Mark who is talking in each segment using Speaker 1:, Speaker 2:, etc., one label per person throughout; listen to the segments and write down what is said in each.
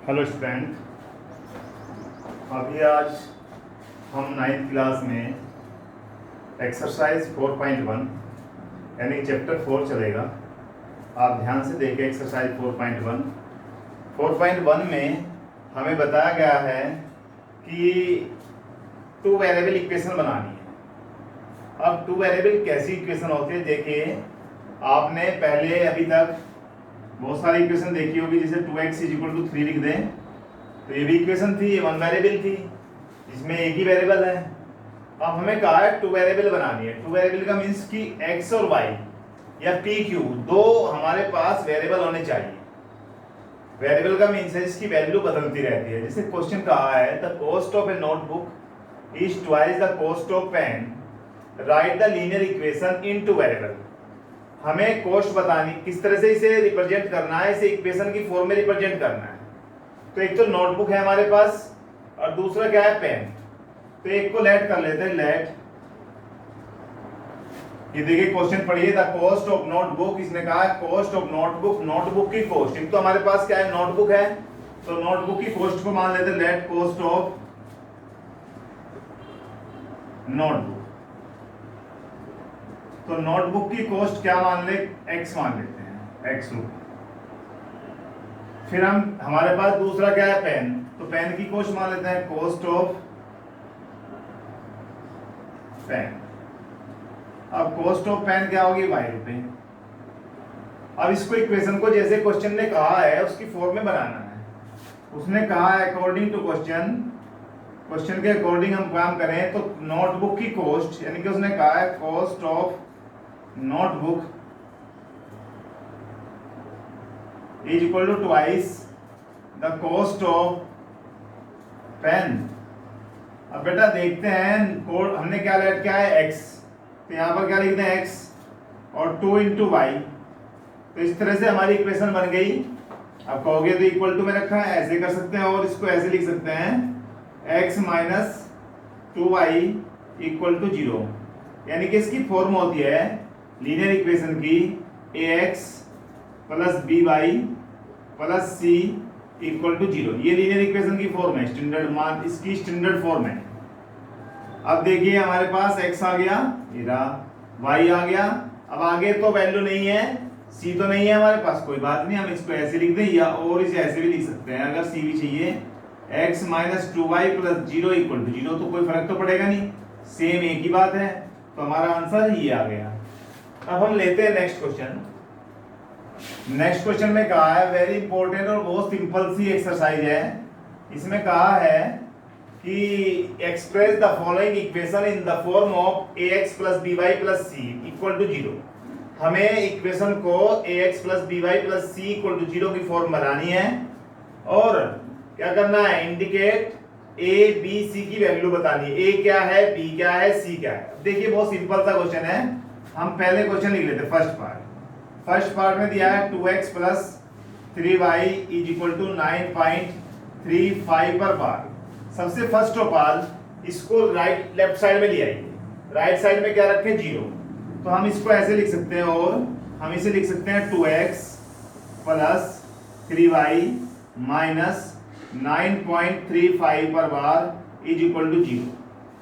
Speaker 1: Hello student, अभी आज हम 9th क्लास में एक्सरसाइज 4.1 यानी चैप्टर 4 चलेगा। आप ध्यान से देखें एक्सरसाइज 4.1। 4.1 में हमें बताया गया है कि टू वेरिएबल इक्वेशन बनानी है। अब टू वेरिएबल कैसी इक्वेशन होती है, देखिए आपने पहले अभी तक बहुत सारी इक्वेशन देखी होगी, जैसे 2x = 3 लिख दें तो ये भी इक्वेशन थी, ये वन वेरिएबल थी जिसमें एक ही वेरिएबल है। अब हमें कहा है टू वेरिएबल बनानी है। टू वेरिएबल का मीन्स कि x और y या p q दो हमारे पास वेरिएबल होने चाहिए। वेरिएबल का मीन्स है जिसकी वैल्यू बदलती रहती है। जैसे क्वेश्चन कहा है the cost of a notebook is twice the cost of pen, right the linear equation in two variable. हमें कॉस्ट बतानी, किस तरह से इसे रिप्रेजेंट करना है, इसे इक्वेशन की फॉर्म में रिप्रेजेंट करना है। तो एक तो नोटबुक है हमारे पास और दूसरा क्या है, पेन। तो एक को लेट कर लेते हैं, लेट। ये देखिए क्वेश्चन पढ़िए, द कॉस्ट ऑफ नोटबुक, इसने कहा है कॉस्ट ऑफ नोटबुक, नोटबुक की कॉस्ट। एक तो हमारे पास क्या है, नोटबुक है, तो नोटबुक की कॉस्ट को मान लेते हैं लेट कॉस्ट ऑफ नोटबुक। तो नोटबुक की कॉस्ट क्या मान ले, x मान लेते हैं, x रुपये। फिर हमारे पास दूसरा क्या है, पेन। तो पेन की कॉस्ट मान लेते हैं कॉस्ट ऑफ पेन। अब कॉस्ट ऑफ पेन क्या होगी, y रुपये। अब इसको इक्वेशन को जैसे क्वेश्चन ने कहा है उसकी फॉर्म में बनाना है। उसने कहा है अकॉर्डिंग टू क्वेश्चन, क्वेश्चन के अकॉर्डिंग हम काम करें तो नोटबुक की कॉस्ट, यानी कि उसने कहा है cost of notebook is equal to twice the cost of pen. अब बेटा देखते हैं कोड, हमने क्या लेट किया है, x, तो यहाँ पर क्या लिखते हैं x और 2 × y। तो इस तरह से हमारी इक्वेशन बन गई। अब कहोगे तो इक्वल टू में रखा है, ऐसे कर सकते हैं और इसको ऐसे लिख सकते हैं x - 2y = 0। यानी कि इसकी फॉर्म होती है लीनियर इक्वेशन की ax + by + c = 0। ये लीनियर इक्वेशन की फॉर्म है, स्टैंडर्ड मान इसकी स्टैंडर्ड फॉर्म है। अब देखिए हमारे पास x आ गया, ये रहा, y आ गया। अब आगे तो वैल्यू नहीं है, c तो नहीं है हमारे पास, कोई बात नहीं, हम इसको ऐसे लिख दें या और इसे ऐसे भी लिख सकते हैं अगर c भी चाहिए। x - 2y + 0 = 0, तो कोई फर्क तो पड़ेगा नहीं, सेम एक ही बात है। तो हमारा आंसर ये आ गया। अब हम लेते हैं नेक्स्ट क्वेश्चन। नेक्स्ट क्वेश्चन में कहा है, वेरी इंपॉर्टेंट और बहुत सिंपल सी एक्सरसाइज है। इसमें कहा है कि express the following equation in the form of ax + by + c = 0। हमें इक्वेशन को ax + by + c = 0 की फॉर्म बनानी है और क्या करना है, इंडिकेट a b c की वैल्यू बतानी है। a क्या है, b क्या है, c क्या है। देखिए बहुत सिंपल सा क्वेश्चन है। हम पहले क्वेश्चन लिख लेते हैं, फर्स्ट पार्ट में दिया है 2x + 3y = 9.35 पर बार। सबसे फर्स्ट ऑफ ऑल इसको लेफ्ट साइड में ले आइए, राइट साइड में क्या रखें, 0। तो हम इसको ऐसे लिख सकते हैं और हम इसे लिख सकते हैं 2x + 3y - 9.35 पर बार = 0।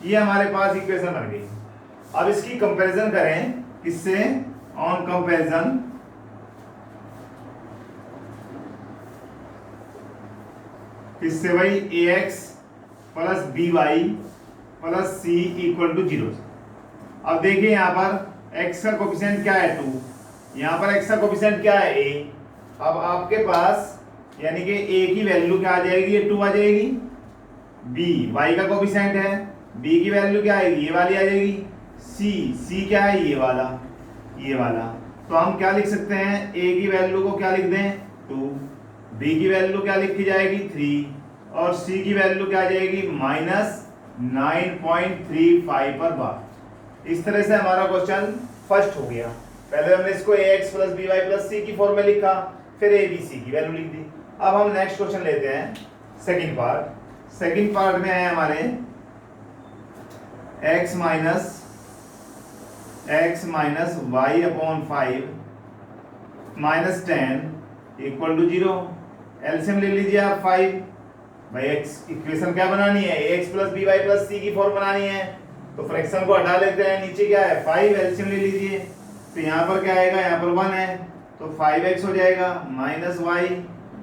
Speaker 1: ये हमारे पास इक्वेशन बन गई। अब इसकी कंपैरिजन करें, किससे, ऑन कंपैरिजन किससे भाई, ax + by + c = 0। अब देखिए यहाँ पर x का कोफिशिएंट क्या है, 2, यहाँ पर x का कोफिशिएंट क्या है, a। अब आपके पास यानी कि a की वैल्यू क्या आ जाएगी, ये 2 आ जाएगी। b y का कोफिशिएंट है, b की वैल्यू क्या आएगी, ये वाली आ जाएगी। c क्या है, ये वाला। तो हम क्या लिख सकते हैं, a की वैल्यू को क्या लिख दें, 2, b की वैल्यू क्या लिखी जाएगी, 3 और c की वैल्यू क्या आ जाएगी, -9.35 पर बार। इस तरह से हमारा क्वेश्चन फर्स्ट हो गया। पहले हमने इसको ax + by + c की फॉर्म में लिखा, फिर a b c की वैल्यू लिख दी। अब हम नेक्स्ट क्वेश्चन लेते हैं, सेकंड पार्ट में है हमारे x - y/5 - 10 = 0। एलसीएम ले लीजिए आप 5। भाई एक्स इक्वेशन क्या बनानी है, ax plus B Y plus C की फॉर्म बनानी है, तो फ्रैक्शन को हटा लेते हैं, नीचे क्या है 5, एलसीएम ले लीजिए, तो यहाँ पर क्या आएगा, यहाँ पर 1 है तो 5x हो जाएगा माइनस वाई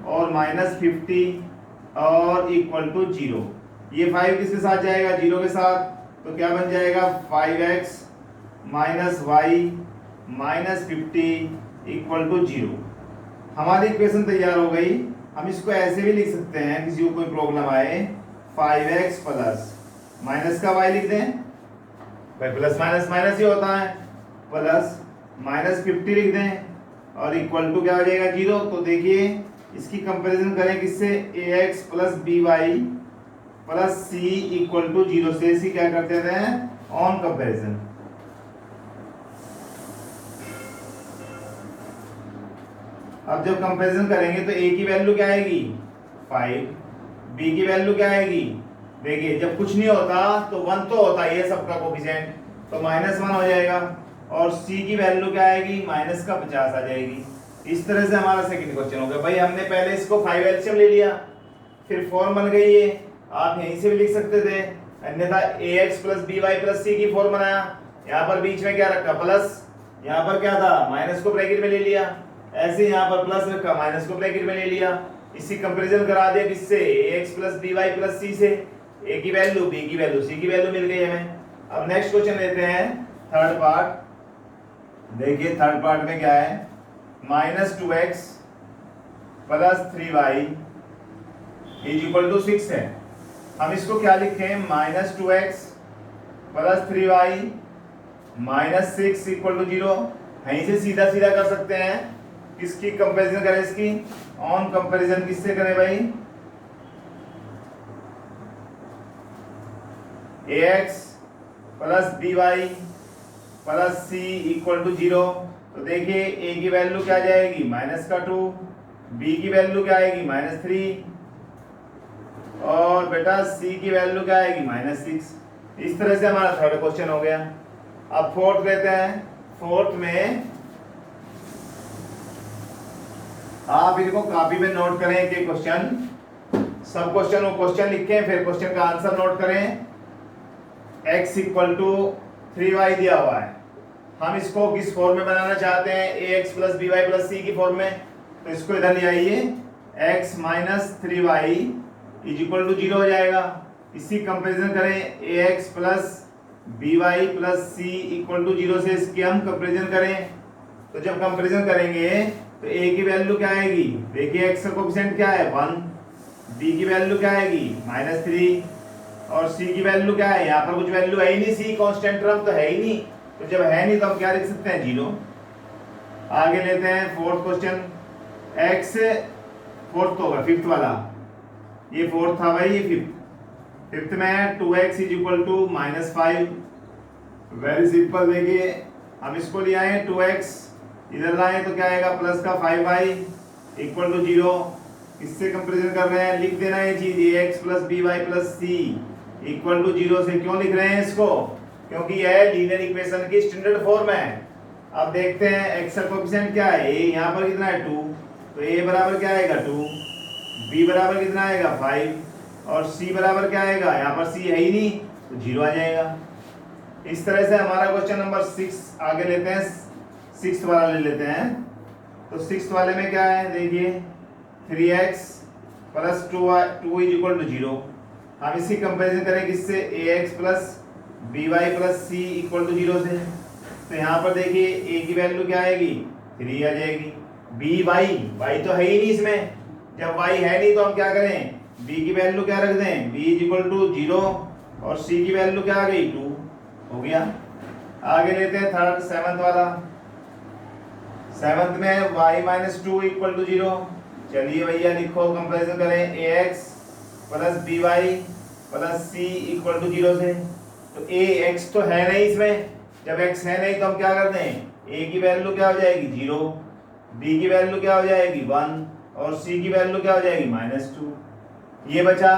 Speaker 1: और माइनस 50 और इक्वल टू 0। ये 5 किसके साथ जाएगा, 0 के साथ, तो क्या बन जाएगा 5x minus y minus 50 equal to 0। हमारी इक्वेशन तैयार हो गई। हम इसको ऐसे भी लिख सकते हैं, किसी को कोई प्रॉब्लम आए, 5x प्लस माइनस का y लिख दें, भाई प्लस माइनस माइनस ही होता है, प्लस माइनस 50 लिख दें और इक्वल टू क्या हो जाएगा 0। तो देखिए इसकी कंपैरिजन करें किससे, ax plus B Y plus C equal to 0 से। इसी क्या करते हैं, ऑन कंपैरिजन। अब जब कंपैरिजन करेंगे तो a की वैल्यू क्या आएगी 5, b की वैल्यू क्या आएगी, देखिए जब कुछ नहीं होता तो 1 तो होता ही है सबका कोफिशिएंट, तो -1 हो जाएगा, और c की वैल्यू क्या आएगी -50 आ जाएगी। इस तरह से हमारा सेकंड क्वेश्चन हो गया। भाई हमने पहले इसको 5 एलसीएम ले लिया, फिर फॉर्म बन गई है, आप यहीं से भी लिख सकते थे, अन्यथा ax plus B Y plus C की फॉर्म बनाया, यहाँ पर बीच में क्या रखा प्लस, यहाँ पर क्या था माइनस को ब्रैकेट में ले लिया, ऐसे यहाँ पर प्लस रखा माइनस को ब्रैकेट में ले लिया, इसी कंपैरिजन करा दिया किससे, ax plus B Y plus C से, a की वैल्यू b की वैल्यू c की वैल्यू मिल गई हमें। अब नेक्स्ट क्वेश्चन लेते हैं थर्ड पार्ट। देखिए थर्ड पार्ट में क्या है, -2x plus 3y is equal to 6 है। हम इसको क्या लिखें, -2x plus 3y minus 6 equal to 0। यहीं से सीधा सीधा कर सकते हैं, किसकी कंपैरिजन करें, इसकी ऑन कंपैरिजन किससे करें भाई, ax plus B Y plus C equal to 0। तो देखिए a की वैल्यू क्या जाएगी -2, b की वैल्यू क्या आएगी -3 और बेटा c की वैल्यू क्या आएगी -6। इस तरह से हमारा थर्ड क्वेश्चन हो गया। अब फोर्थ लेते हैं। फोर्थ में आप इनको कॉपी में नोट करें कि क्वेश्चन, सब क्वेश्चन वो क्वेश्चन लिखें, फिर क्वेश्चन का आंसर नोट करें। x इक्वल टू 3y दिया हुआ है, हम इसको किस फॉर्म में बनाना चाहते हैं, ax plus B Y plus C की फॉर्म में, तो इसको इधर ले आइए, x minus 3y is equal to 0 हो जाएगा। इसी कंपैरिजन करें, ax plus B Y plus C equal to 0 से इसकी हम कंपैरिजन करें, तो जब कंपैरिजन करेंगे तो a की वैल्यू क्या आएगी, देखिए x का कोएफिशिएंट क्या है 1, b की वैल्यू क्या आएगी -3 और c की वैल्यू क्या है, यहाँ पर कुछ वैल्यू है ही नहीं, c कांस्टेंट टर्म तो है ही नहीं, तो जब है नहीं तो हम क्या लिख सकते हैं 0। आगे लेते हैं फोर्थ क्वेश्चन, x फोर्थ होगा, फिफ्थ वाला, ये फोर्थ था भाई, ये फिफ्थ में 2x is equal to -5। Very simple, देखिए हम इसको ले आए 2x, इधर लाए तो क्या आएगा प्लस का 5y इक्वल टू 0। किससे कंपैरिजन कर रहे हैं, लिख देना ये चीज, ax plus B Y plus C equal to 0 से। क्यों लिख रहे हैं इसको, क्योंकि यह लीनियर इक्वेशन की स्टैंडर्ड फॉर्म है। अब देखते हैं x का कोएफिशिएंट क्या है, a यहाँ पर कितना है 2, तो a बराबर क्या आएगा 2, b बराबर कितना आएगा 5 और c बराबर क्या आएगा, यहाँ पर c है ही नहीं तो 0 आ जाएगा। इस तरह से हमारा क्वेश्चन नंबर 6 आगे लेते हैं, 6th वाला ले लेते हैं। तो 6th वाले में क्या है, देखिए 3x plus 2 is equal to 0। हम इसी कंपैरिजन करें किससे, ax plus B Y plus C equal to 0 से। तो यहाँ पर देखिए a की वैल्यू क्या आएगी 3 आ जाएगी, b y तो है ही नहीं इसमें, जब y है नहीं तो हम क्या करें, b की वैल्यू क्या रख दें, b इज इक्वल टू 0 और c की वैल्यू क्या आ गई 2, हो गया। आगे लेते हैं थर्ड 7th वाला। 7th में y माइनस 2 इक्वल टू 0। चलिए भैया लिखो, कंपैरिजन करें ax plus B Y plus C equal to 0 से। तो ax तो है नहीं इसमें, जब x है नहीं तो हम क्या कर दें, a की वैल्यू क्या हो जाएगी 0, b की वैल्यू क्या हो जाएगी 1 और c की वैल्यू क्या हो जाएगी -2। ये बचा,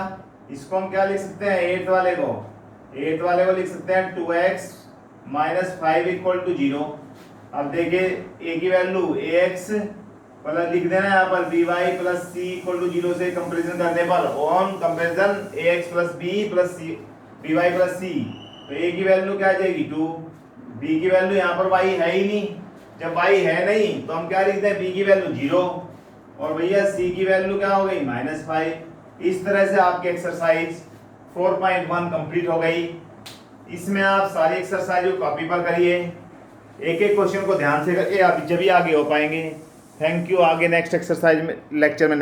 Speaker 1: इसको हम क्या लिख सकते हैं, 8th वाले को लिख सकते हैं 2x माइनस 5 इक्वल टू 0। अब देखिए a की वैल्यू ax मतलब लिख देना यहाँ पर B Y plus C equal to 0 से कंपेरिजन करने पर on comparison A X plus B plus C B Y plus C, तो ए की वैल्यू क्या आ जाएगी 2, बी की वैल्यू यहाँ पर वाई है ही नहीं, जब वाई है नहीं तो हम क्या लिखते हैं बी की वैल्यू 0 और भैया सी की वैल्यू क्या हो गई -5। इस तरह से आपकी एक्सरसाइज 4.1 कंप्लीट हो गई। इसमें आप सारी एक्सरसाइज को कॉपी पर करिए, एक एक क्वेश्चन को ध्यान से करके आप जब भी आगे हो पाएंगे। Thank you. आगे नेक्स्ट एक्सरसाइज में लेक्चर में